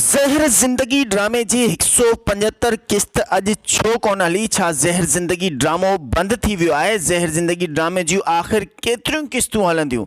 ज़हर ज़िंदगी ड्रामे जी 175 क़िस्त अॼु छो कोन हली। छा ज़हर ज़िंदगी ड्रामो बंदि थी वियो आहे? ज़हर ज़िंदगी ड्रामे जूं आख़िर केतिरियूं क़िस्तूं हलंदियूं?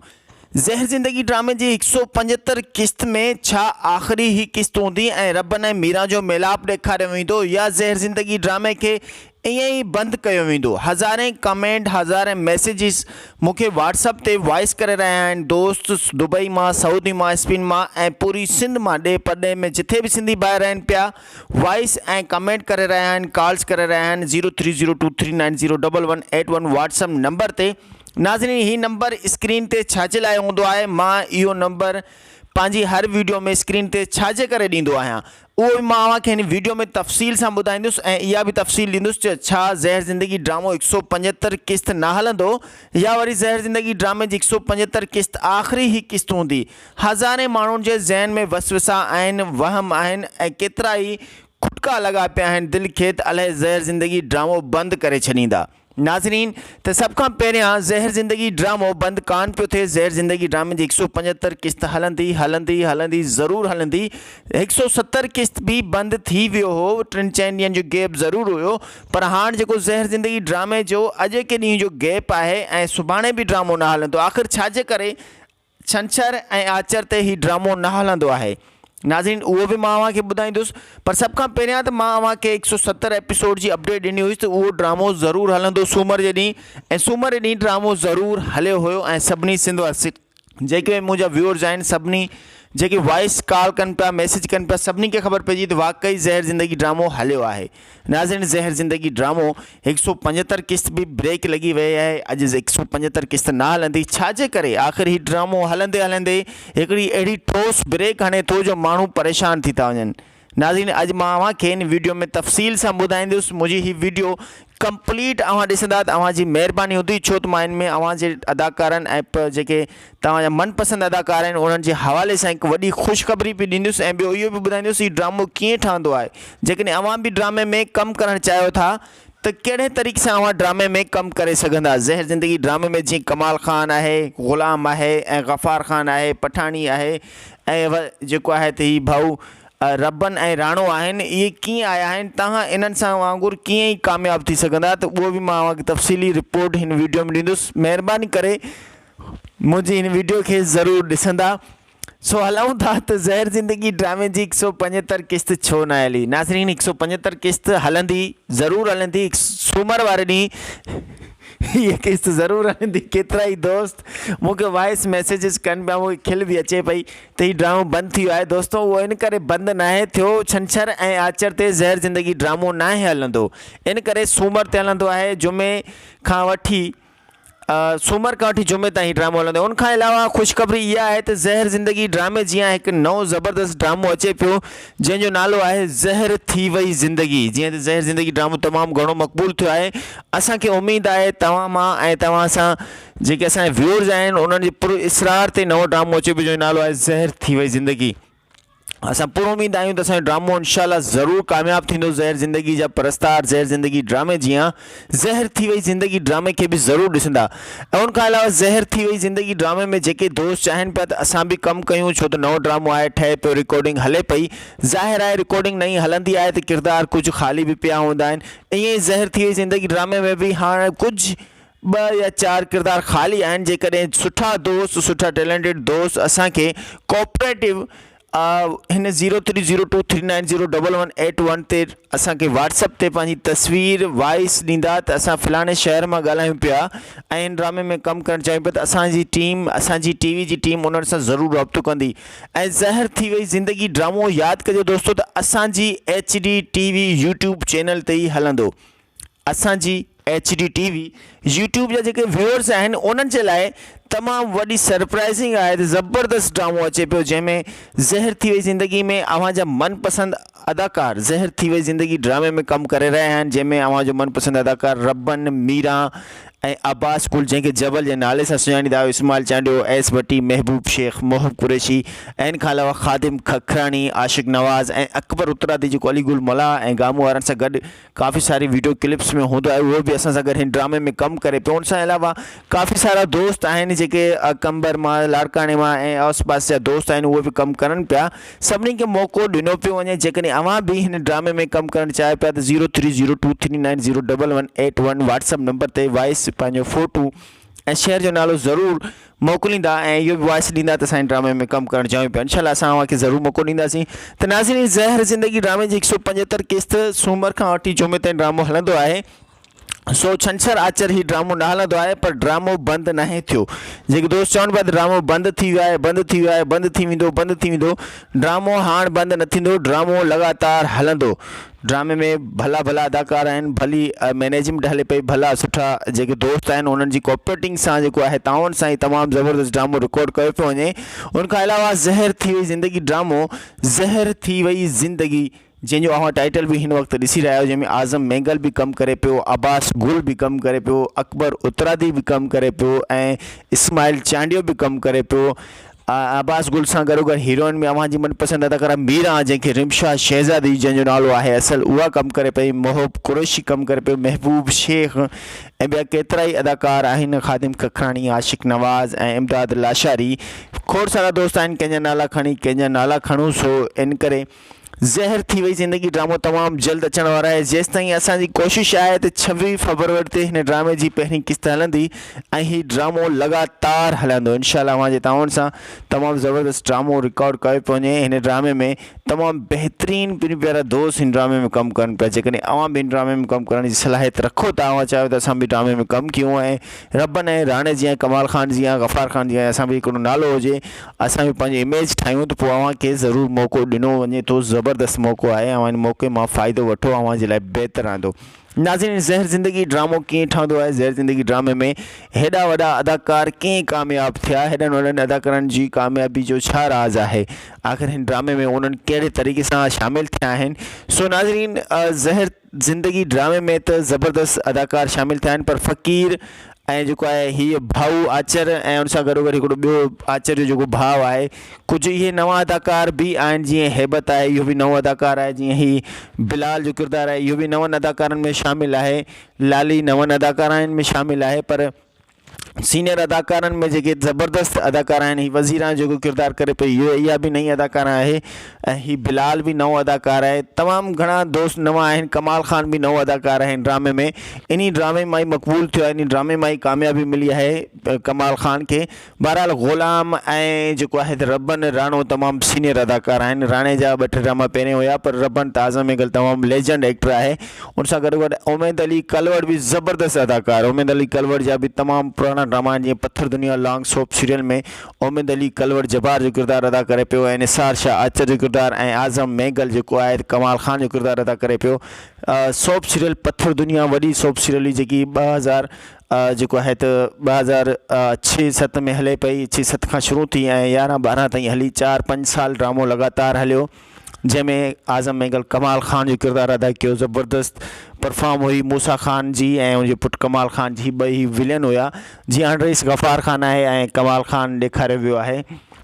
ज़हर ज़िंदगी ड्रामे जी 175 क़िस्त में छा आख़िरी ही क़िस्त हूंदी ऐं रबन ऐं मीरा जो मेलाप ॾेखारियो वेंदो या ज़हर ज़िंदगी ड्रामे खे ईअं ई बंदि कयो वेंदो? हज़ारें कमेंट, हज़ारें मैसेजिस मूंखे व्हाट्सअप ते वॉइस करे रहिया आहिनि। दोस्त दुबई मां, सऊदी मां, स्पेन मां ऐं पूरी सिंध मां ॾे पॾे में जिथे बि सिंधी ॿाहिरि आहिनि पिया वॉइस ऐं कमेंट करे रहिया आहिनि, कॉल्स करे रहिया आहिनि 0302390181 व्हाट्सअप नंबर ते। नाज़रीन, ही नंबर स्क्रीन ते छाजे लाइ हूंदो आहे? मां इहो नंबर पंहिंजी हर वीडियो में स्क्रीन ते छाजे करे ॾींदो आहियां, उहो बि मां तव्हांखे हिन वीडियो में तफ़सील सां ॿुधाईंदुसि ऐं इहा बि तफ़सील ॾींदुसि छा ज़हर ज़िंदगी ड्रामो 175 क़िस्त न हलंदो या वरी ज़हर ज़िंदगी ड्रामे जी 175 क़िस्त आख़िरी ही क़िस्त हूंदी। हज़ारें माण्हुनि जे ज़हन में वसवसा आहिनि, वहम आहिनि ऐं केतिरा ई खुटका लॻा पिया आहिनि दिलि खे त अलाए ज़हर ज़िंदगी ड्रामो बंदि करे छॾींदा। नाज़रीन, त सभ खां पहिरियां ज़हर ज़िंदगी ड्रामो बंदि कान पियो थिए। ज़हर ज़िंदगी ड्रामे जी 175 क़िस्त हलंदी ज़रूरु हलंदी। 170 क़िस्त बि बंदि थी वियो हो, 3-4 ॾींहंनि जो गैप ज़रूरु हुयो, पर हाणे जेको ज़हर ज़िंदगी ड्रामे जो अॼु के ॾींहं जो गैप आहे ऐं सुभाणे बि ड्रामो न हलंदो। आख़िर छाजे करे छंछरु ऐं आचर ते ही ड्रामो न हलंदो आहे? नाज़रीन, उहो बि मां तव्हांखे ॿुधाईंदुसि, पर सभ खां पहिरियां त मां तव्हांखे 170 एपिसोड जी अपडेट ॾिनी हुई त उहो ड्रामो ज़रूरु हलंदो सूमर जे ॾींहुं, ऐं सूमर जे ॾींहुं ड्रामो ज़रूरु हलियो हुयो ऐं सभिनी सिंधवासी जेके मुंहिंजा व्यूअर्स आहिनि, सभिनी जेके वॉइस कॉल कनि पिया, मैसेज कनि पिया, सभिनी खे ख़बर पइजी त वाक़ई ज़हर ज़िंदगी ड्रामो हलियो आहे। नाज़रीन, ज़हर ज़िंदगी ड्रामो 175 क़िस्त बि ब्रेक लॻी वई आहे। अॼु 175 क़िस्त न हलंदी, छाजे करे? आख़िर ही ड्रामो हलंदे हलंदे हिकिड़ी अहिड़ी ठोस ब्रेक हणे थो जो माण्हू परेशान थी था वञनि। नाज़रीन, अॼु मां तव्हांखे हिन वीडियो में तफ़सील सां ॿुधाईंदुसि। मुंहिंजी ही वीडियो कंप्लीट तव्हां ॾिसंदा, तव्हांजी महिरबानी हूंदी, छो त मां हिन में तव्हांजे अदाकारनि ऐं जेके तव्हांजा मनपसंदि अदाकार आहिनि उन्हनि जे हवाले सां हिकु वॾी ख़ुशख़बरी बि ॾींदुसि ऐं ॿियो इहो बि ॿुधाईंदुसि हीउ ड्रामो कीअं ठहंदो आहे। जेकॾहिं अव्हां बि ड्रामे में कमु करणु चाहियो था त कहिड़े तरीक़े सां अव्हां ड्रामे में कमु करे सघंदा। ज़हर ज़िंदगी ड्रामे में जीअं कमाल ख़ान आहे, ग़ुलाम आहे ऐं गफ़ार ख़ान आहे, पठानी आहे ऐं जेको आहे त हीउ भाऊ रबन ऐं राणो आहिनि, इहे कीअं आया आहिनि, तव्हां इन्हनि सां वांगुरु कीअं ई कामयाबु थी सघंदा, त उहो बि मां तव्हांखे तफ़सीली रिपोर्ट हिन वीडियो में ॾींदुसि। महिरबानी करे मुंहिंजी हिन वीडियो खे ज़रूरु ॾिसंदा। सो हलूं था त ज़हर ज़िंदगी ड्रामे जी 175 क़िस्त छो न हली। नाज़रीन, 175 क़िस्त हलंदी, ज़रूरु हलंदी। सूमर वारे ॾींहुं ये क़िस्त ज़रूरु हलंदी। केतिरा ई दोस्त मूंखे वॉइस मैसेजिस कनि पिया, मूंखे खिल बि अचे पई त हीउ ड्रामो बंदि थी वियो आहे। दोस्तो, उहो इन करे बंदि नाहे थियो, छंछरु ऐं आचर ते ज़हर ज़िंदगी ड्रामो नाहे हलंदो, इन करे सूमर ते हलंदो आहे। जुमे खां वठी सूमर खां वठी जुमे ताईं ड्रामो हलंदो। उन खां अलावा ख़ुशख़बरी इहा आहे त ज़हर ज़िंदगी ड्रामे जीअं हिकु नओं ज़बरदस्त ड्रामो अचे पियो जंहिंजो नालो आहे ज़हर थी वई ज़िंदगी। जीअं त ज़हर ज़िंदगी ड्रामो तमामु घणो मक़बूल थियो आहे, असांखे उमेदु आहे तव्हां मां ऐं तव्हां सां जेके असांजे व्यूअर्स आहिनि उन्हनि जे पूरे इसरार ते नओं ड्रामो अचे पियो जंहिंजो नालो आहे ज़हर थी वई ज़िंदगी। असां पूरो उमेदु आहियूं त असांजो ड्रामो इंशाअल्लाह ज़रूरु कामयाबु थींदो। ज़हर ज़िंदगी जा परस्तार ज़हर ज़िंदगी ड्रामे जीअं ज़हर थी वई ज़िंदगी ड्रामे खे बि ज़रूरु ॾिसंदा। ऐं उनखां अलावा ज़हर थी वई ज़िंदगी ड्रामे में जेके दोस्त चाहिनि पिया त असां बि कमु कयूं, छो त नओं ड्रामो आहे, ठहे पियो, रिकॉर्डिंग हले पई। ज़ाहिर आहे रिकॉर्डिंग नई हलंदी आहे त किरदार कुझु ख़ाली बि पिया हूंदा आहिनि। ईअं ई ज़हर थी वई ज़िंदगी ड्रामे में बि हाणे कुझु 2 या 4 किरदार ख़ाली आहिनि। जेकॾहिं सुठा दोस्त, सुठा टैलेंटेड दोस्त असांखे कोऑपरेटिव हिन 0302390181 ते असांखे व्हाट्सअप ते पंहिंजी तस्वीर वॉइस ॾींदा त असां फ़लाणे शहर मां ॻाल्हायूं पिया ऐं हिन ड्रामे में कमु करणु चाहियूं पिया, त असांजी टीम, असांजी टीवी जी टीम उन्हनि सां ज़रूरु राब्तो कंदी। ऐं ज़हर थी वई ज़िंदगी ड्रामो यादि कजो दोस्तो त असांजी HD TV यूट्यूब चैनल ते ई हलंदो। असांजी HD TV यूट्यूब जा जेके व्यूअर्स आहिनि उन्हनि जे लाइ तमामु वॾी सरप्राइज़िंग आहे त ज़बरदस्त ड्रामो अचे पियो जंहिंमें ज़हर थी वई ज़िंदगी में अव्हांजा मनपसंदि अदाकार ज़हर थी वई ज़िंदगी ड्रामे में कमु करे रहिया आहिनि, जंहिंमें अव्हांजो मनपसंदि अदाकार रबन, मीरा ऐं अब्बास कुल जंहिंखे जबल जे नाले सां सुञाणींदा आहियो, इस्माइल चांडियो, एस भट्टी, महबूब शेख, मोहब कुरैशी ऐं इन खां अलावा ख़ादिम खखरानी, आशिक़ नवाज़ ऐं अकबर उत्तरादी जेको अलीगुल मलाह ऐं गामू वारनि सां गॾु काफ़ी सारी वीडियो क्लिप्स में हूंदो आहे, उहो बि असां सां गॾु हिन ड्रामे में कमु करे पियो। उन सां अलावा काफ़ी सारा दोस्त आहिनि जेके कंबर मां लाड़काणे मां ऐं आस पास जा दोस्त आहिनि उहे बि कमु करनि पिया। सभिनी खे मौक़ो ॾिनो पियो वञे। जेकॾहिं अव्हां बि हिन ड्रामे में कमु करणु चाहियो पिया त 0302390181 व्हाट्सअप नंबर ते वॉइस पंहिंजो फ़ोटो ऐं शहर जो नालो ज़रूरु मोकिलींदा ऐं इहो बि वॉइस ॾींदा त असांजे ड्रामे में कमु करणु चाहियूं पिया। इंशाल्लाह असां तव्हांखे ज़रूरु मौक़ो ॾींदासीं। त नाज़रीन, ज़हर ज़िंदगी ड्रामे जी 175 क़िस्त सूमर खां वठी जुमे ताईं ड्रामो हलंदो आहे। सो छंछरु आचर ही ड्रामो न हलंदो आहे, पर ड्रामो बंदि नाहे थियो। जेके दोस्त चवनि पिया त ड्रामो बंदि थी वियो आहे, बंदि थी वियो आहे, बंदि थी वेंदो, बंदि थी वेंदो, ड्रामो हाणे बंदि न थींदो। ड्रामो लगातार हलंदो। ड्रामे में भला भला अदाकार आहिनि, भली मैनेजमेंट हले पई, भला सुठा जेके दोस्त आहिनि उन्हनि जी कोऑपरेटिंग सां जेको आहे ताउन सां ई तमामु ज़बरदस्त ड्रामो रिकॉर्ड कयो पियो वञे। उनखां अलावा ज़हर थी वई ज़िंदगी ड्रामो, ज़हर थी वई ज़िंदगी, जंहिंजो अव्हां टाइटल बि हिन वक़्तु ॾिसी रहिया आहियो, जंहिंमें आज़म मेंगल बि कमु करे पियो, अब्बास गुल बि कमु करे पियो, अकबर उतरादी बि कमु करे पियो ऐं इस्माइल चांडियो बि कमु करे पियो। अब्बास गुल सां गॾोगॾु हीरोइन में अव्हांजी मनपसंद अदाकारा मीरा, जंहिंखे रिमशा शहज़ादी जंहिंजो नालो आहे असल, उहा कमु करे पई। मोहब कुरैशी कमु करे पियो, महबूब शेख ऐं ॿिया केतिरा ई अदाकार आहिनि, ख़ादिम कखराणी, आशिक़ नवाज़ ऐं इमदाद लाशारी। खोड़ सारा दोस्त आहिनि, कंहिंजा नाला खणी कंहिंजा नाला खणूं। सो इन करे ज़हर थी वई ज़िंदगी ड्रामो तमामु जल्द अचण वारा आहे। जेसि ताईं असांजी कोशिशि आहे त 26 फरवरी ते हिन ड्रामे जी पहिरीं क़िस्त हलंदी ऐं हीउ ड्रामो लगातार हलंदो। इंशाल्लाह अव्हांजे ताउन सां तमामु ज़बरदस्त ड्रामो रिकॉर्ड कयो पियो वञे। हिन ड्रामे में तमामु बहितरीनु प्यारा दोस्त हिन ड्रामे में कमु कनि पिया। जेकॾहिं अव्हां बि हिन ड्रामे में कमु करण जी सलाहियत रखो था, अव्हां चाहियो त असां बि ड्रामे में कमु कयूं ऐं रबन ऐं राणे जीअं कमाल खान जीअं गफ़ार खान जीअं असां बि हिकिड़ो नालो हुजे, असां बि पंहिंजी इमेज ठाहियूं, त पोइ अव्हांखे ज़रूरु मौक़ो ॾिनो वञे थो। ज़बरदस्त मौक़ो आहे, अव्हां हिन मौक़े मां फ़ाइदो वठो, अव्हां जे लाइ बहितरु रहंदो। नाज़रीन, ज़हर ज़िंदगी ड्रामो कीअं ठहंदो आहे? ज़हर ज़िंदगी ड्रामे में हेॾा वॾा अदाकार कीअं कामयाबु थिया, हेॾनि वॾनि अदाकारनि जी कामयाबी जो छा राज़ आहे, आख़िर हिन ड्रामे में उन्हनि कहिड़े तरीक़े सां शामिलु थिया आहिनि। सो नाज़रीन, ज़हर ज़िंदगी ड्रामे में त ज़बरदस्त अदाकार शामिलु थिया आहिनि, पर फ़क़ीर ऐं जेको आहे हीअ भाऊ आचर ऐं उन सां गॾोगॾु हिकिड़ो ॿियो आचर जो जेको भाउ आहे, कुझु इहे नवां अदाकार बि आहिनि। जीअं हेबत आहे, इहो बि नओं अदाकार आहे। जीअं ही बिलाल जो किरदारु आहे, इहो बि नवनि अदाकारनि में शामिलु आहे। लाली नवनि अदाकारनि में शामिलु आहे। पर सीनियर अदाकारनि में जेके ज़बरदस्त अदाकार आहिनि, हीअ वज़ीरा जेको किरदारु करे पई, इहा बि नई अदाकार आहे ऐं हीअ बिलाल बि नओं अदाकार आहे। तमामु घणा दोस्त नवां आहिनि। कमाल खान बि नओं अदाकार आहे हिन ड्रामे में। इन ड्रामे मां ई मक़बूल थियो आहे, इन ड्रामे मां ई कामयाबी मिली आहे कमाल खान खे। बहरहाल ग़ुलाम ऐं जेको आहे रबन राणो तमामु सीनियर अदाकार आहिनि। राणे जा 2-3 ड्रामा पहिरें हुया, पर रबन त आज़म मेंगल तमामु लेजेंड एक्टर आहे। उन सां गॾोगॾु उमैद अली कलवड़ बि ज़बरदस्त अदाकार। उमैद अली कलवड़ जा बि तमामु पुराणा ड्रामा जीअं पत्थर दुनिया लॉन्ग सोप सीरियल में उमैद अली कलवड़ जब्बार जो किरदारु अदा करे पियो ऐं निसार शाह आचर जो किरदारु ऐं आज़म मेंगल जेको आहे कमाल खान जो किरदारु अदा करे पियो। सोप सीरियल पत्थर दुनिया वॾी सोप सीरियल हुई जेकी 2000 जेको आहे त 2006-07 में हले पई। 6-7 खां शुरू थी ऐं 11-12 ताईं हली। 4-5 साल ड्रामो लगातार हलियो, जंहिंमें आज़म मेंगल कमाल खान जो किरदारु अदा कयो। ज़बरदस्त परफॉर्म हुई मूसा खान जी ऐं उनजे पुटु कमाल खान जी। ॿई विलन हुया। जीअं रईस गफ़ार खान आहे ऐं कमाल खान ॾेखारियो वियो आहे।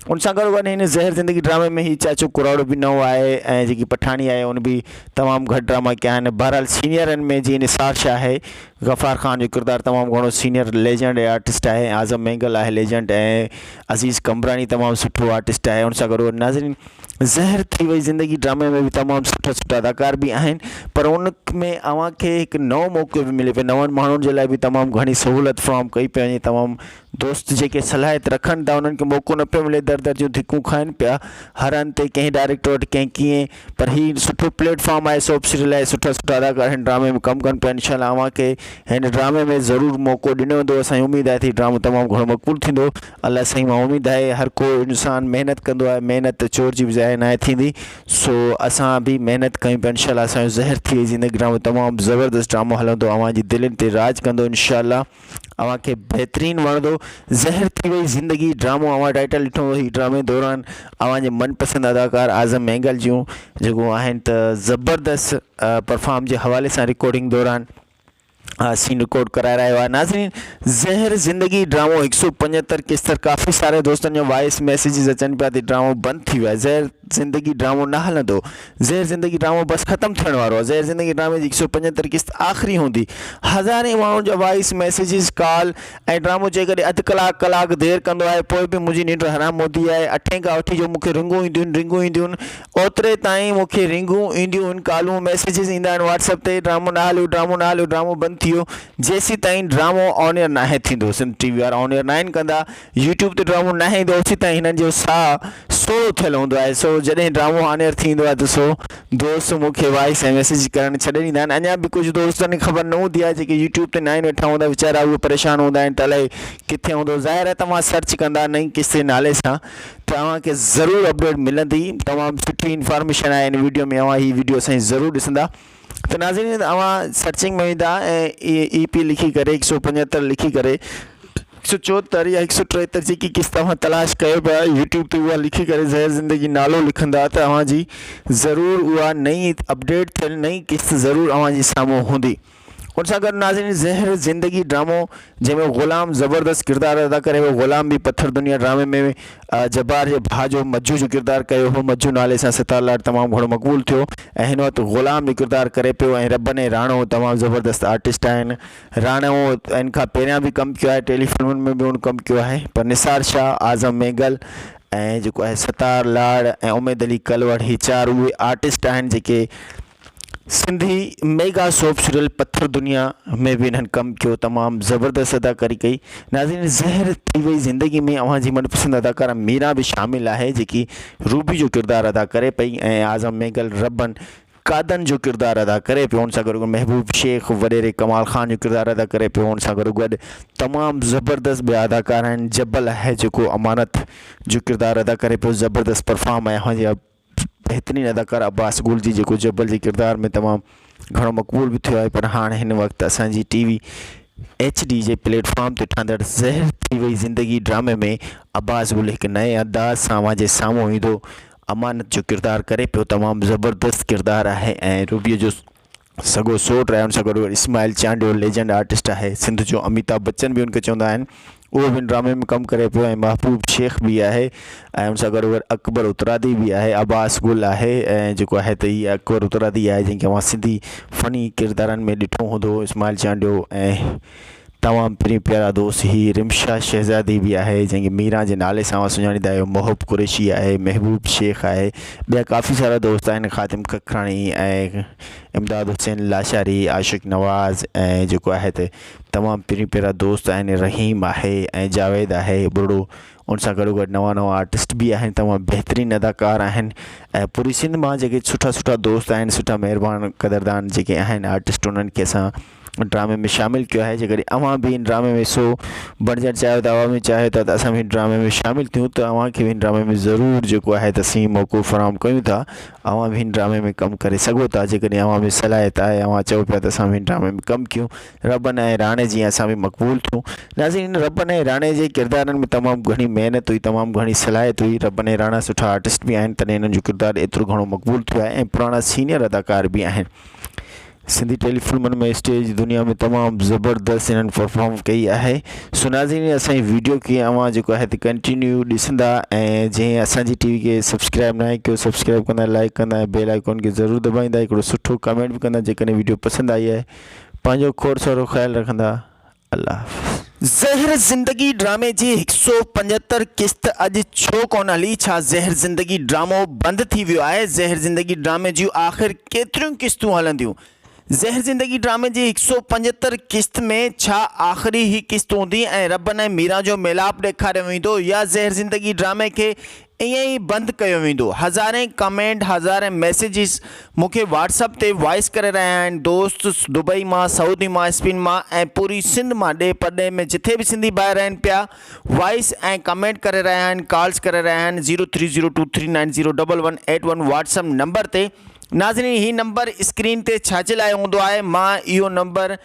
उन सां गॾु हिन ज़हर ज़िंदगी ड्रामे में ही चाचो कुराड़ो बि नओं आहे ऐं जेकी पठानी आहे उन बि तमामु घटि ड्रामा कया आहिनि। बहरहाल सीनियरनि में जीअं निसार शाह आहे, गफ़ार खान जो किरदारु तमामु घणो सीनियर लेजेंड आर्टिस्ट आहे। आज़म मेंगल आहे लेजेंड ऐं अज़ीज़ कमरानी तमामु सुठो आर्टिस्ट आहे। उन सां गॾु नाज़रीन, ज़हर थी वई ज़िंदगी ड्रामे में बि तमामु सुठा अदाकार बि आहिनि, पर उन में अव्हांखे हिकु नओं मौक़ो बि मिले पियो। नवनि माण्हुनि जे लाइ बि तमामु घणी सहूलियत फ्राहम कई पई वञे। तमामु दोस्त जेके सलाहियत रखनि था उन्हनि खे मौक़ो न पियो मिले, दर जूं धिकूं खाइनि पिया हर हंधि ते, कंहिं डायरेक्टर वटि कंहिं कीअं। पर हीउ सुठो प्लेटफॉर्म आहे सोप सीरियल आहे। सुठा अदाकार हिन ड्रामे में कमु कनि पिया। इंशाल्लाह अव्हांखे हिन ड्रामे में ज़रूरु मौक़ो ॾिनो वेंदो। असांजी उमेदु आहे त हीउ ड्रामो तमामु घणो मक़बूल थींदो। अलाह साईं मां उमेदु आहे हर को इंसानु महिनत कंदो आहे, महिनत चोर जी बि ज़ाया न थींदी। सो असां बि महिनत कयूं पिया। इंशाल्लाह असांजो ज़हर थी वई ज़िंदगी ड्रामो तमामु ज़बरदस्त ड्रामो हलंदो, अव्हांजी दिलनि ते राज कंदो। इंशाल्लाह अव्हांखे बहितरीनु वणंदो। ज़हर थी वई ज़िंदगी ड्रामो अव्हां टाइटल ॾिठो हुओ। हीउ ड्रामे दौरान अव्हांजे मनपसंद अदाकार आज़म मेंगल जूं जेको आहिनि त ज़बरदस्त परफॉर्म जे हवाले सां रिकॉर्डिंग दौरान सीन रिकॉर्ड कराए रहियो आहे। नाज़रीन, ज़हर ज़िंदगी ड्रामो 175 किस्त काफ़ी सारे दोस्तनि जो वॉइस मैसेजिस अचनि पिया त ड्रामो बंदि थी वियो आहे, ज़हर ज़िंदगी ड्रामो न हलंदो, ज़हर ज़िंदगी ड्रामो बस ख़तमु थियण वारो आहे, ज़हर ज़िंदगी ड्रामे जी 175 किस्त आख़िरी हूंदी। हज़ारे माण्हुनि जा वॉइस मैसेजिस कॉल ऐं ड्रामो चई करे अधु कलाक देरि कंदो आहे, पोइ बि मुंहिंजी निंड हराम हूंदी आहे। 8 खां वठी जो मूंखे रिंगूं ईंदियूं आहिनि ओतिरे ताईं मूंखे रिंगूं ईंदियूं आहिनि, कॉलूं मैसेजिस ईंदा आहिनि व्हाट्सअप ते, ड्रामो न हलियो, ड्रामो बंदि थी वियो। जेसी ताईं ड्रामो ऑन एयर नाहे थींदो, सिंध टीवी वारा ऑन एयर न आहिनि कंदा, यूट्यूब ते ड्रामो न ईंदो, ओसी ताईं हिननि जो साहु सोलो थियलु हूंदो आहे। सो जॾहिं ड्रामो ऑन एयर थींदो आहे त सो दोस्त मूंखे वॉइस ऐं मैसेज करणु छॾे ॾींदा आहिनि। अञा बि कुझु दोस्तनि खे ख़बर न हूंदी आहे, जेके यूट्यूब ते न आहिनि वेठा हूंदा वीचारा, उहे परेशान हूंदा आहिनि त अलाए किथे हूंदो। ज़ाहिर आहे तव्हां सर्च कंदा नई किस्से नाले सां, तव्हांखे ज़रूरु अपडेट मिलंदी। तमामु सुठी इंफॉर्मेशन आहे इन वीडियो में, अवां हीअ वीडियो असांजी ज़रूरु ॾिसंदा। तो नाज़रीन, अवां सर्चिंग में वेंदा ऐं EP लिखी करे 175 लिखी करे 174 या 173 जेकी किस्त तव्हां तलाश कयो पिया यूट्यूब ते, उहा लिखी करे ज़हर ज़िंदगी नालो लिखंदा त अवां जी ज़रूरु उहा नई अपडेट थियल नई किस्त ज़रूरु अवां जे साम्हूं हूंदी। उन सां गॾु नाज़रीन, ज़हर ज़िंदगी ड्रामो जंहिंमें ग़ुलाम ज़बरदस्त किरदारु अदा करे हो, ग़ुलाम बि पत्थर दुनिया ड्रामे में जब्बार जे भाउ जो मज्जू जो किरदारु कयो हो। मज्जू नाले सां सितार लाड तमामु घणो मक़बूल थियो ऐं हिन वक़्तु ग़ुलाम जो किरदारु करे पियो। ऐं रबने राणो तमामु ज़बरदस्त आर्टिस्ट आहिनि। राणो इन खां पहिरियां बि कमु कयो आहे, टेलीफिल्मुनि में बि हुन कमु कयो आहे। पर निसार शाह, आज़म मेगल ऐं जेको आहे सितार लाड ऐं उमेद अली कलवड़, ही 4 उहे आर्टिस्ट आहिनि जेके सिंधी मेगा सोप सीरियल पत्थर दुनिया में भी इन्हनि कमु कयो, तमामु ज़बरदस्त अदाकारी कई। नाज़रीन, ज़हर थी वई ज़िंदगी में अवां जी मनपसंद अदाकारा मीरा भी शामिल आहे, जेकी रूबी जो किरदारु अदा करे पई ऐं आज़म मेगल रबन कादन जो किरदारु अदा करे पियो। उन सां गॾु महबूब शेख वॾेरे कमाल ख़ान जो किरदारु अदा करे पियो। उन सां गॾु तमामु ज़बरदस्त ॿिया अदाकार आहिनि। जबल आहे जेको अमानत जो किरदारु अदा करे पियो, ज़बरदस्त परफॉर्म आहे। बेहतरीन अदाकार अब्बास गुलजी जेको जबल जे किरदार में तमामु घणो मक़बूल भी थियो आहे। पर हाणे हिन वक़्तु असांजी TV HD जे प्लेटफॉर्म ते ठहंदड़ ज़हर थी वई ज़िंदगी ड्रामे में अब्बास गुल हिकु नए अंदाज़ सां अवां जे साम्हूं ईंदो अमानत जो किरदारु करे पियो। तमामु ज़बरदस्त किरदारु आहे ऐं रूबीअ जो सॻो सोट आहे। उन सां गॾु इस्माइल चांडियो लेजेंड आर्टिस्ट आहे। सिंध जो अमिताभ बच्चन भी उनखे चवंदा आहिनि, उहो भी ड्रामे में कमु करे पियो। ऐं महबूब शेख भी आहे ऐं उन सां गॾु अकबर उतरादी भी आहे। अब्बास गुल आहे ऐं जेको आहे त हीअ अकबर उतरादी आहे, जंहिंखे अवां सिंधी फ़नी किरदारनि में ॾिठो हूंदो। इस्माइल चांडियो ऐं तमामु प्यारा दोस्त ही रिमशा शहज़ादी भी आहे, जंहिंखे मीरा जे नाले सां सुञाणींदा आहियो। मोहब कुरैशी आहे, महबूब शेख आहे, ॿिया काफ़ी सारा दोस्त आहिनि। ख़ातिम कखराणी ऐं इमदाद हुसैन लाशारी, आशिक़ नवाज़ ऐं जेको आहे त तमामु प्यारा दोस्त आहिनि। रहीम आहे ऐं जावेद आहे बुढ़ो। उन सां गॾु नवां आर्टिस्ट भी आहिनि, तमामु बहितरीन अदाकार आहिनि। ऐं पूरी सिंध मां जेके सुठा दोस्त आहिनि, सुठा महिरबान क़दरदान जेके आहिनि आर्टिस्ट, उन्हनि खे असां ड्रामे में शामिल किया है। जेकॾहिं अवां भी इन ड्रामे में सो बणजणु चाहियो था, अवां भी चाहियो था त असां भी ड्रामे में शामिल थियूं, त अवां खे भी ड्रामे में ज़रूरु जेको आहे त असीं मौक़ो फ़राहम कयूं था। अवां भी ड्रामे में कमु करे सघो था, जेकॾहिं अवां में सलाहियत आहे, अवां चओ पिया त असां भी ड्रामे में कमु कयूं। रबन ऐं राणे जीअं असां भी मक़बूल थियूं। नाज़रीन, रबन ऐं राणे जे किरदारनि में तमामु घणी महिनत हुई, तमामु घणी सलाहियत हुई। रबन ऐं राणा सुठा आर्टिस्ट भी आहिनि, तॾहिं हिननि जो किरदारु एतिरो घणो मक़बूल थियो आहे ऐं पुराणा सीनियर अदाकार भी आहिनि। सिंधी टेलीफिल्मनि में स्टेज दुनिया में तमामु ज़बरदस्त इन्हनि परफॉर्म कई आहे। सो नाज़रीन, असांजी वीडियो खे अवां जेको आहे त कंटिन्यू ॾिसंदा ऐं जंहिं असांजी TV खे सब्सक्राइब न आहे कयो, सब्सक्राइब कंदा, लाइक कंदा ऐं बेल आइकॉन खे ज़रूरु दॿाईंदा। हिकिड़ो सुठो कमेंट भी कंदा जेकॾहिं वीडियो पसंदि आई आहे। पंहिंजो खोड़ सारो ख़्यालु रखंदा। अल्लाह हाफ़िज़। ज़हर ज़िंदगी ड्रामे जी 175 किस्त अॼु छो कोन हली? छा ज़हर ज़िंदगी ड्रामो बंदि थी वियो आहे? ज़हर ज़िंदगी ड्रामे जूं आख़िर केतिरियूं किस्तूं हलंदियूं? ज़हर ज़िंदगी ड्रामे जी 175 किस्त में छा आख़िरी ही किस्त हूंदी ऐं रबन ऐं मीरा जो मिलाप ॾेखारियो वेंदो, या ज़हर ज़िंदगी ड्रामे खे ईअं ई बंदि कयो वेंदो? हज़ारे कमेंट, हज़ारे मैसेजिस मूंखे व्हाट्सअप ते वॉइस करे रहिया आहिनि दोस्त दुबई मां, सऊदी मां, स्पेन मां ऐं पूरी सिंध मां, ॾे पॾे में जिथे भी सिंधी ॿाहिरि आहिनि पिया, वॉइस ऐं कमेंट करे रहिया आहिनि, कॉल्स करे रहिया आहिनि 0302390181 व्हाट्सअप नंबर ते। नाज़रीन, ही नंबर स्क्रीन ते छाजे लाइ हूंदो आहे? मां इहो नंबर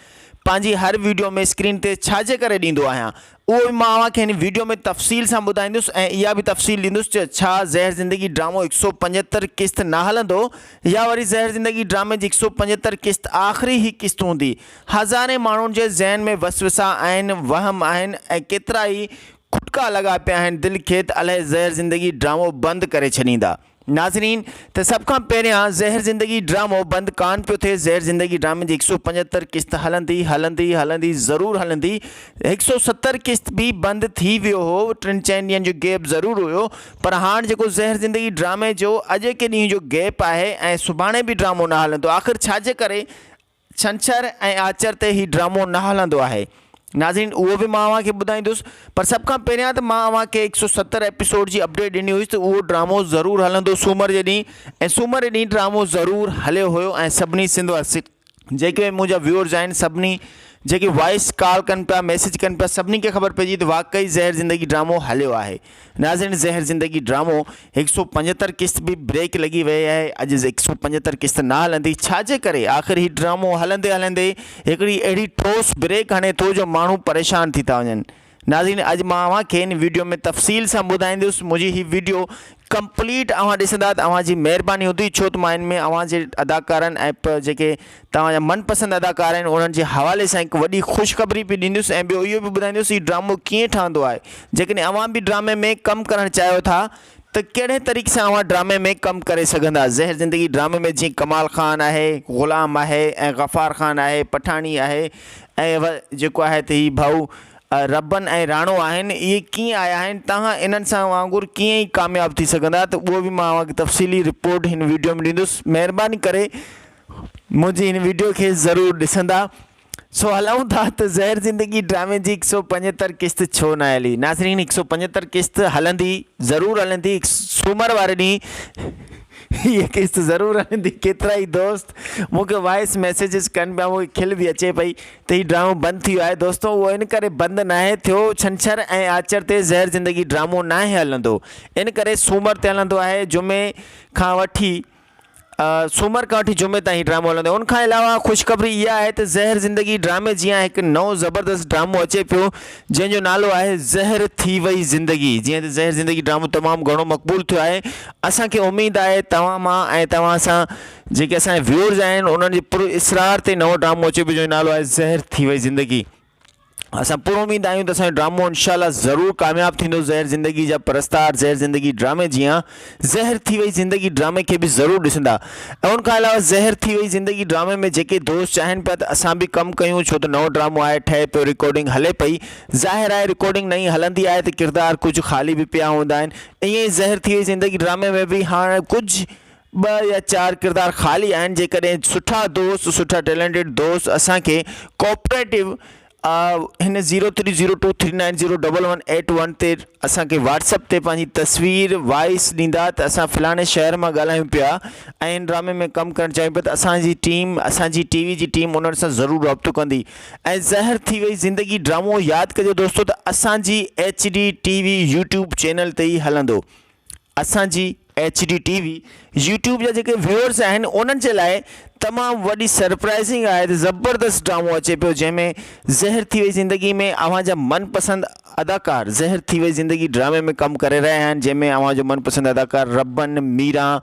पंहिंजी हर वीडियो में स्क्रीन ते छाजे करे ॾींदो आहियां उहो बि मां तव्हांखे हिन वीडियो में तफ़सील सां ॿुधाईंदुसि ऐं इहा बि तफ़सील ॾींदुसि छा ज़हर ज़िंदगी ड्रामो 175 क़िस्त न हलंदो या वरी ज़हर ज़िंदगी ड्रामे जी 175 क़िस्त आख़िरी ई क़िस्त हूंदी। हज़ारे माण्हुनि जे ज़हन में वसवसा आहिनि, वहम आहिनि ऐं केतिरा ई खुटका लॻा पिया आहिनि दिलि खे त अलाए ज़हर ज़िंदगी ड्रामो बंदि करे छॾींदा। नाज़रीन, त सभ खां पहिरियां ज़हर ज़िंदगी ड्रामो बंदि कान पियो थिए। ज़हर ज़िंदगी ड्रामे जी 175 क़िस्त हलंदी ज़रूरु हलंदी। 170 क़िस्त बि बंदि थी वियो हो, 3-4 ॾींहंनि जो गैप ज़रूरु हुयो, पर हाणे जेको ज़हर ज़िंदगी ड्रामे जो अॼु के ॾींहं जो गैप आहे ऐं सुभाणे बि ड्रामो न हलंदो। आख़िर छाजे करे छंछरु ऐं आचर ते ही ड्रामो न हलंदो आहे। नाज़रीन, उहो बि मां तव्हांखे ॿुधाईंदुसि, पर सभ खां पहिरियां त मां तव्हांखे 170 एपिसोड जी अपडेट ॾिनी हुई त उहो ड्रामो ज़रूरु हलंदो सूमर जे ॾींहुं, ऐं सूमर जे ॾींहुं ड्रामो ज़रूरु हलियो हुयो। ऐं सभिनी सिंध जेके मुंहिंजा व्यूअर्स आहिनि, सभिनी जेके वॉइस कॉल कनि पिया, मैसेज कनि पिया, सभिनी खे ख़बर पइजी त वाक़ई ज़हर ज़िंदगी ड्रामो हलियो आहे। नाज़रीन, ज़हर ज़िंदगी ड्रामो 175 क़िस्त बि ब्रेक लॻी वई आहे। अॼु 175 क़िस्त न हलंदी, छाजे करे? आख़िर ही ड्रामो हलंदे हलंदे हिकिड़ी अहिड़ी ठोस ब्रेक हणे थो जो माण्हू परेशान थी था वञनि। नाज़रीन, अॼु मां तव्हांखे हिन वीडियो में तफ़सील सां ॿुधाईंदुसि। मुंहिंजी हीअ वीडियो कंप्लीट तव्हां ॾिसंदा, तव्हांजी महिरबानी हूंदी, छो त मां हिन में तव्हांजे अदाकारनि ऐं जेके तव्हांजा मनपसंदि अदाकार आहिनि उन्हनि जे हवाले सां हिकु वॾी ख़ुशख़बरी बि ॾींदुसि ऐं ॿियो इहो बि ॿुधाईंदुसि हीउ ड्रामो कीअं ठहंदो आहे। जेकॾहिं अव्हां बि ड्रामे में कमु करणु चाहियो था त कहिड़े तरीक़े सां अव्हां ड्रामे में कमु करे सघंदा। ज़हर ज़िंदगी ड्रामे में जीअं कमाल ख़ान आहे, ग़ुलाम आहे ऐं गफ़ार ख़ान आहे, पठानी आहे ऐं जेको आहे त हीउ भाऊ रबन ऐं राणो आहिनि, इहे कीअं आया आहिनि, तव्हां इन्हनि सां वांगुरु कीअं ई कामयाबु थी सघंदा, त उहो बि मां तव्हांखे तफ़सीली रिपोर्ट हिन वीडियो में ॾींदुसि। महिरबानी करे मुंहिंजी हिन वीडियो खे ज़रूरु ॾिसंदा। सो हलूं था त ज़हर ज़िंदगी ड्रामे जी 175 क़िस्त छो न हली। नाज़रीन, 175 क़िस्त हलंदी, ज़रूरु हलंदी। सूमर वारे ॾींहुं ये क़िस्त ज़रूरु हलंदी। केतिरा ई दोस्त मूंखे वॉइस मैसेजिस कनि पिया, मूंखे खिल बि अचे पई त हीउ ड्रामो बंदि थी वियो आहे। दोस्तो, उहो इन करे बंदि नाहे थियो, छंछरु ऐं आचर ते ज़हर ज़िंदगी ड्रामो नाहे हलंदो, इन करे सूमर ते हलंदो आहे। जुमे खां वठी सूमर खां वठी जुमे ताईं ड्रामो हलंदो। उन खां अलावा ख़ुशख़बरी इहा आहे त ज़हर ज़िंदगी ड्रामे जीअं हिकु नओं ज़बरदस्त ड्रामो अचे पियो जंहिंजो नालो आहे ज़हर थी वई ज़िंदगी। जीअं त ज़हर ज़िंदगी ड्रामो तमामु घणो मक़बूल थियो आहे, असांखे उमेदु आहे तव्हां मां ऐं तव्हां सां जेके असांजे व्यूअर्स आहिनि उन्हनि जे पुर इसरार ते नओं ड्रामो अचे पियो जंहिंजो नालो आहे ज़हर थी वई ज़िंदगी। असां पूरो उमेदु आहियूं त असांजो ड्रामो इंशाल्लाह ज़रूरु कामयाबु थींदो। ज़हर ज़िंदगी जा परस्तार ज़हर ज़िंदगी ड्रामे जीअं ज़हर थी वई ज़िंदगी ड्रामे खे बि ज़रूरु ॾिसंदा। ऐं उन खां अलावा ज़हर थी वई ज़िंदगी ड्रामे में जेके दोस्त चाहिनि पिया त असां बि कमु कयूं, छो त नओं ड्रामो आहे, ठहे पियो, रिकॉर्डिंग हले पई। ज़ाहिर आहे रिकॉर्डिंग नई हलंदी आहे त किरदार कुझु ख़ाली बि पिया हूंदा आहिनि। ईअं ई ज़हर थी वई ज़िंदगी ड्रामे में बि हाणे कुझु 2 या 4 किरदार ख़ाली आहिनि। जेकॾहिं सुठा दोस्त, सुठा टैलेंटेड दोस्त असांखे कोऑपरेटिव हिन 0302390181 ते असांखे व्हाट्सअप ते पंहिंजी तस्वीर वॉइस ॾींदा त असां फ़लाणे शहर मां ॻाल्हायूं पिया ऐं हिन ड्रामे में कमु करणु चाहियूं पिया, त असांजी टीम, असांजी टीवी जी टीम उन्हनि सां ज़रूरु राब्तो कंदी। ऐं ज़हर थी वई ज़िंदगी ड्रामो यादि कजो दोस्तो त असांजी HD TV यूट्यूब चैनल ते ई हलंदो। असांजी HD TV यूट्यूब जा जेके व्यूअर्स आहिनि उन्हनि जे लाइ तमामु वॾी सरप्राइज़िंग आहे त ज़बरदस्त ड्रामो अचे पियो जंहिंमें ज़हर थी वई ज़िंदगी में अव्हांजा मनपसंदि अदाकार ज़हर थी वई ज़िंदगी ड्रामे में कमु करे रहिया आहिनि, जंहिंमें अव्हांजो मनपसंदि अदाकार रबन, मीरा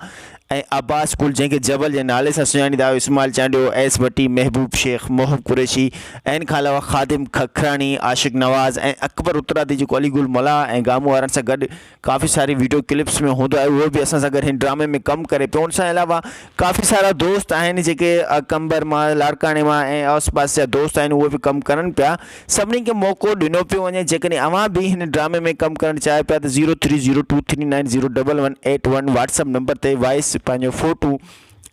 ऐं अब्बास कुल, जंहिंखे जबल जे नाले सां सुञाणींदा आहियो, इस्माइल चांडियो, एस भट्टी, महबूब शेख, मोहब कुरैशी ऐं इन खां अलावा ख़ादिम खखरानी, आशिक़ नवाज़ ऐं अकबर उत्तरादी जेको अलीगुल मलाह ऐं गामो वारनि सां गॾु काफ़ी सारी वीडियो क्लिप्स में हूंदो आहे, उहो बि असां सां गॾु हिन ड्रामे में कमु करे पियो। उन सां अलावा काफ़ी सारा दोस्त आहिनि जेके कंबर मां, लाड़काणे मां ऐं आस पास जा दोस्त आहिनि, उहे बि कमु करनि पिया। सभिनी खे मौक़ो ॾिनो पियो वञे। जेकॾहिं अव्हां बि हिन ड्रामे में कमु करणु चाहियो पिया त 0302390181 व्हाट्सअप नंबर ते वॉइस पंहिंजो फ़ोटो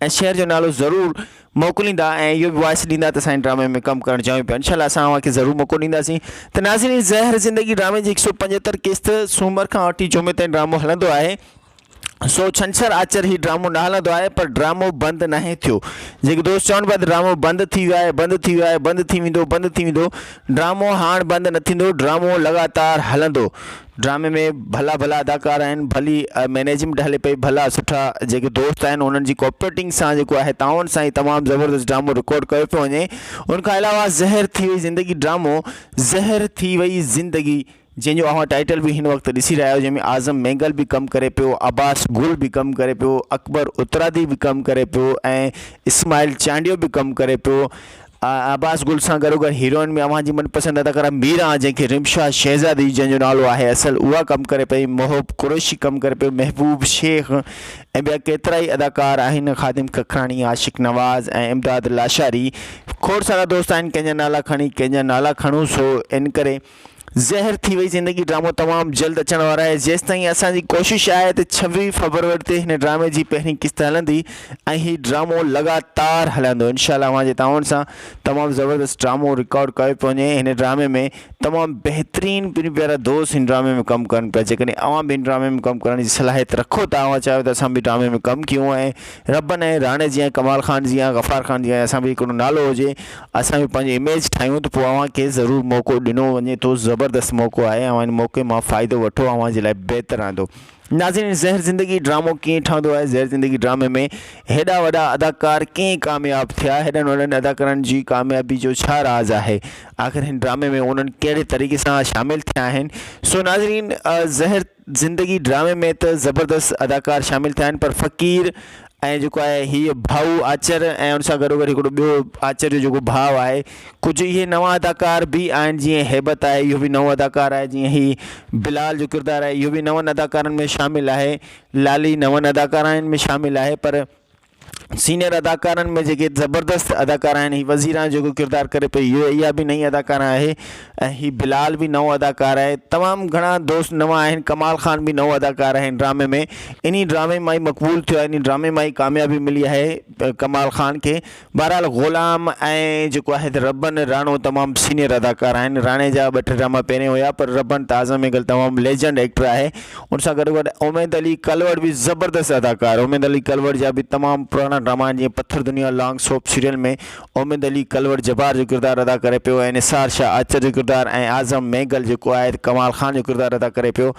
ऐं शहर जो नालो ज़रूरु मोकिलींदा ऐं इहो बि वॉइस ॾींदा त असांजे ड्रामे में कमु करणु चाहियूं पिया। इंशाल्लाह असां तव्हांखे ज़रूरु मौक़ो ॾींदासीं। त नाज़रीन, ज़हर ज़िंदगी ड्रामे जी 175 क़िस्त सूमर खां वठी जुमे ताईं ड्रामो हलंदो आहे। सो छंछर आचर ही ड्रामो न हलंदो आहे, पर ड्रामो बंदि नाहे थियो। जेके दोस्त चवनि पिया त ड्रामो बंदि थी वियो आहे, बंदि थी वियो आहे, बंदि थी वेंदो, बंदि थी वेंदो, ड्रामो हाणे बंदि न थींदो, ड्रामो लगातार हलंदो। ड्रामे में भला भला अदाकार आहिनि, भली मैनेजमेंट हले पई, भला सुठा जेके दोस्त आहिनि उन्हनि जी कोऑपरेटिंग सां जेको आहे ताउन सां ई तमामु ज़बरदस्त ड्रामो रिकॉर्ड कयो पियो वञे। उनखां अलावा ज़हर थी वई ज़िंदगी ड्रामो, ज़हर थी वई ज़िंदगी, जंहिंजो अव्हां टाइटल भी हिन वक्त ॾिसी रहिया आहियो, जंहिंमें आज़म मेंगल भी कम करे पियो, अब्बास गुल भी कम करे पियो, अकबर उतरादी भी कम करे पियो ऐं इस्माइल चांडियो भी कम करे पियो। अब्बास गुल सां गॾोगॾु हीरोइन में अव्हां जी मनपसंद अदाकारा मीरा, जंहिंखे रिमशा शहज़ादी जंहिंजो नालो आहे असल, उहा कम करे पई, मोहब कुरैशी कम करे पियो, महबूब शेख ऐं ॿिया केतिरा ई अदाकार आहिनि, ख़ादिम कखराणी, आशिक नवाज़ ऐं इमदाद लाशारी। खोड़ सारा दोस्त आहिनि, कंहिंजा नाला खणी कंहिंजा नाला खणूं। सो इन करे ज़हर थी वई ज़िंदगी ड्रामो तमामु जल्द अचण वारा आहे। जेसि ताईं असांजी कोशिशि आहे त 26 फरवरी ते हिन ड्रामे जी पहिरीं किस्त हलंदी ऐं हीउ ड्रामो लगातार हलंदो। इनशाअल्लाह अव्हां जे ताउन सां तमामु ज़बरदस्त ड्रामो रिकॉर्ड कयो पियो वञे। हिन ड्रामे में तमामु बहितरीन प्यारा प्यारा दोस्त हिन ड्रामे में कमु कनि पिया। जेकॾहिं अव्हां बि हिन ड्रामे में कमु करण जी सलाहियत रखो था, अव्हां चाहियो त असां बि ड्रामे में कमु कयूं ऐं रबन ऐं राणे जी ऐं कमाल खान जी ऐं गफ़ार खान जी ऐं असां बि हिकिड़ो नालो हुजे, असां बि पंहिंजी इमेज ठाहियूं, त पोइ अव्हांखे ज़रूरु मौक़ो ॾिनो वञे थो। ज़बरदस्त मौक़ो आहे, अव्हां इन मौक़े मां फ़ाइदो वठो, अव्हां जे लाइ बहितरु रहंदो। नाज़रीन, ज़हर ज़िंदगी ड्रामो कीअं ठहंदो आहे? ज़हर ज़िंदगी ड्रामे में हेॾा वॾा अदाकार कीअं कामयाबु थिया, हेॾनि वॾनि अदाकारनि जी कामयाबी जो छा राज़ आहे, आख़िर हिन ड्रामे में उन्हनि कहिड़े तरीक़े सां शामिलु थिया आहिनि? सो नाज़रीन, ज़हर ज़िंदगी ड्रामे में त ज़बरदस्त अदाकार शामिलु थिया आहिनि, पर फ़क़ीर ऐं जेको आहे हीअ भाऊ आचर ऐं उन सां गॾोगॾु हिकिड़ो ॿियो आचर जो जेको भाउ आहे, कुझु इहे नवां अदाकार बि आहिनि। जीअं हेबत आहे, इहो बि नओं अदाकार आहे। जीअं ही बिलाल जो किरदारु आहे, इहो बि नवनि अदाकारनि में शामिलु आहे। लाली नवनि अदाकारनि में शामिलु आहे। पर सीनियर अदाकारनि में जेके ज़बरदस्त अदाकार आहिनि, हीअ वज़ीरा जेको किरदारु करे पई, इहा बि नई अदाकार आहे ऐं हीअ बिलाल बि नओं अदाकार आहे। तमामु घणा दोस्त नवां आहिनि। कमाल खान बि नओं अदाकार आहे हिन ड्रामे में। इन ड्रामे मां ई मक़बूल थियो आहे, इन ड्रामे मां ई कामयाबी मिली आहे कमाल खान खे। बहरहाल ग़ुलाम ऐं जेको आहे रबन राणो तमामु सीनियर अदाकार आहिनि। राणे जा 2-3 ड्रामा पहिरियों हुया, पर रबन त आज़म मेंगल तमामु लेजेंड एक्टर आहे। उन सां गॾोगॾु उमेद अली कलवड़ बि ज़बरदस्त अदाकार। उमेद अली कलवड़ जा बि तमामु पुराणा ड्रामा, जीअं पत्थर दुनिया लॉन्ग सोप सीरियल में उमेद अली कलवड़ जब्बार जो किरदारु अदा करे पियो ऐं निसार शाह आचर जो किरदारु ऐं आज़म मेंगल जेको आहे कमाल खान जो किरदारु अदा करे पियो।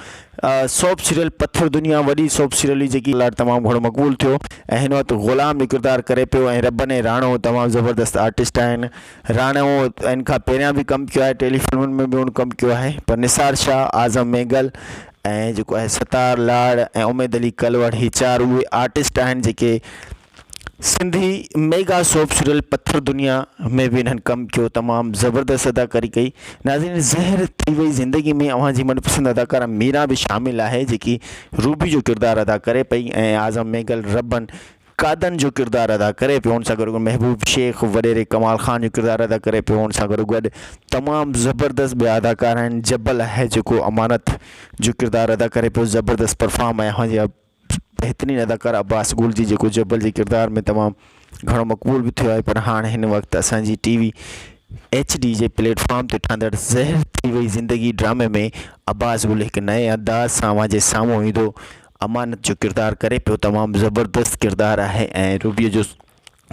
सोप सीरियल पत्थर दुनिया वॾी सोप सीरियल जेकी तमामु घणो मक़बूल थियो ऐं हिन वक़्तु ग़ुलाम जो किरदारु करे पियो। ऐं रबन ऐं राणो तमामु ज़बरदस्त आर्टिस्ट आहिनि। राणो इन खां पहिरियां बि कमु कयो आहे, टेलीफिल्मुनि में बि हुन कमु कयो आहे। पर निसार शाह, आज़म मेंगल ऐं जेको आहे सतार लाड़ ऐं उमेद अली कलवड़, ही 4 उहे आर्टिस्ट आहिनि जेके सिंधी मेगा सोप सीरियल पत्थर दुनिया में भी इन्हनि कमु कयो, तमामु ज़बरदस्त अदाकारी कई। नाज़रीन, ज़हर थी वई ज़िंदगी में अव्हां जी मनपसंद अदाकारा मीरा भी शामिल आहे, जेकी रूबी जो किरदारु अदा करे पई ऐं आज़म मेंगल रबन कादन जो किरदारु अदा करे पियो। उन सां गॾोगॾु महबूब शेख वॾेरे कमाल खान जो किरदारु अदा करे पियो। उन सां गॾोगॾु तमामु ज़बरदस्त ॿिया अदाकार आहिनि। जबल आहे जेको अमानत जो किरदारु अदा करे पियो, ज़बरदस्त परफॉर्म आहे। अव्हां जी बहितरीन अदाकार अब्बास गुल जी जेको जबल जे किरदार में तमामु घणो मक़बूल भी थियो आहे। पर हाणे हिन वक़्तु असांजी TV HD जे प्लेटफॉर्म ते ठहंदड़ ज़हर थी वई ज़िंदगी ड्रामे में अब्बास गुल हिकु नए अंदाज़ सां अव्हां जे साम्हूं ईंदो अमानत जो किरदारु करे पियो। तमामु ज़बरदस्त किरदारु आहे ऐं रूबीअ जो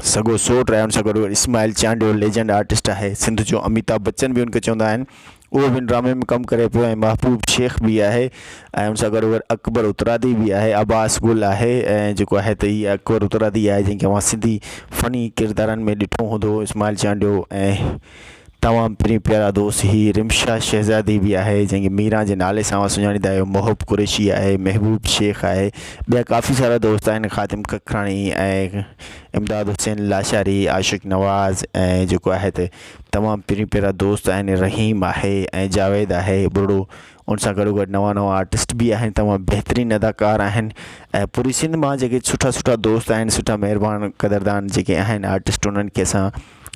सॻो सोट आहे। उन सां गॾु इस्माइल चांडियो लेजेंड आर्टिस्ट आहे। सिंध जो अमिताभ बच्चन भी उनखे चवंदा आहिनि, उहो बि ड्रामे में कमु करे पियो। ऐं महबूब शेख भी आहे ऐं उन सां गॾोगॾु अकबर उतरादी भी आहे। अब्बास गुल आहे ऐं जेको आहे त हीअ अकबर उतरादी आहे, जंहिंखे अव्हां सिंधी फ़नी किरदारनि में ॾिठो हूंदो। इस्माइल चांडियो ऐं तमामु प्यारा दोस्त ही रिमशा शहज़ादी भी आहे, जंहिंखे मीरा जे नाले सां सुञाणींदा आहियो। मोहब कुरैशी आहे, महबूब शेख आहे, ॿिया काफ़ी सारा दोस्त आहिनि। ख़ातिम कखराणी ऐं इमदाद हुसैन लाशारी, आशिक नवाज़ ऐं जेको आहे त तमामु प्यारा दोस्त आहिनि। रहीम आहे ऐं जावेद आहे बुढ़ो। उन सां गॾोगॾु नवां आर्टिस्ट भी आहिनि, तमामु बहितरीन अदाकार आहिनि। ऐं पूरी सिंध मां जेके सुठा दोस्त आहिनि, सुठा महिरबान क़दरदान जेके आहिनि आर्टिस्ट, उन्हनि खे असां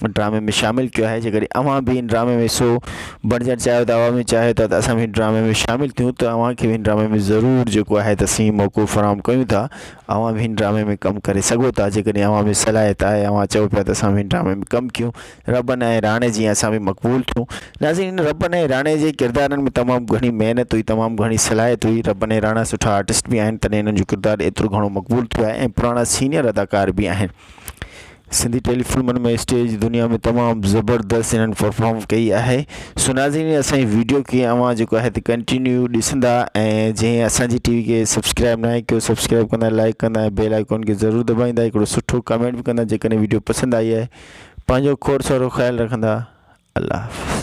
ड्रामे में शामिल किया है। जेकॾहिं अवां भी इन ड्रामे में हिस्सो बणजणु चाहियो था, अवां में चाहे था त असां भी ड्रामे में शामिल थियूं, त अवांखे भी इन ड्रामे में ज़रूर जेको आहे त असीं मौक़ो फ़राहम कयूं था। अवां भी इन ड्रामे में कमु करे सघो था। जेकॾहिं अवां में सलाहियत आहे, अवां चओ पिया त असां भी इन ड्रामे में कमु कयूं, रबन ऐं राणे जीअं असां भी मक़बूल थियूं। नाज़रीन, रबन ऐं राणे जे किरदारनि में तमामु घणी महिनत हुई, तमामु घणी सलाहियत हुई। रबन ऐं राणा सुठा आर्टिस्ट भी आहिनि, तॾहिं इन्हनि जो किरदारु एतिरो घणो मक़बूल थियो आहे ऐं पुराणा सीनियर अदाकार भी आहिनि। सिंधी टेलीफिल्मनि में स्टेज दुनिया में तमामु ज़बरदस्त इन्हनि परफॉर्म कई आहे। सो नाज़रीन, असांजी वीडियो खे अवां जेको आहे त कंटिन्यू ॾिसंदा ऐं जंहिं असांजी टीवी खे सब्सक्राइब न आहे कयो, सब्सक्राइब कंदा, लाइक कंदा ऐं बेल आइकॉन खे ज़रूरु दॿाईंदा। हिकिड़ो सुठो कमेंट भी कंदा जेकॾहिं वीडियो पसंदि आई आहे। पंहिंजो खोड़ सारो ख़्यालु रखंदा। अल्लाह हाफ़िज़।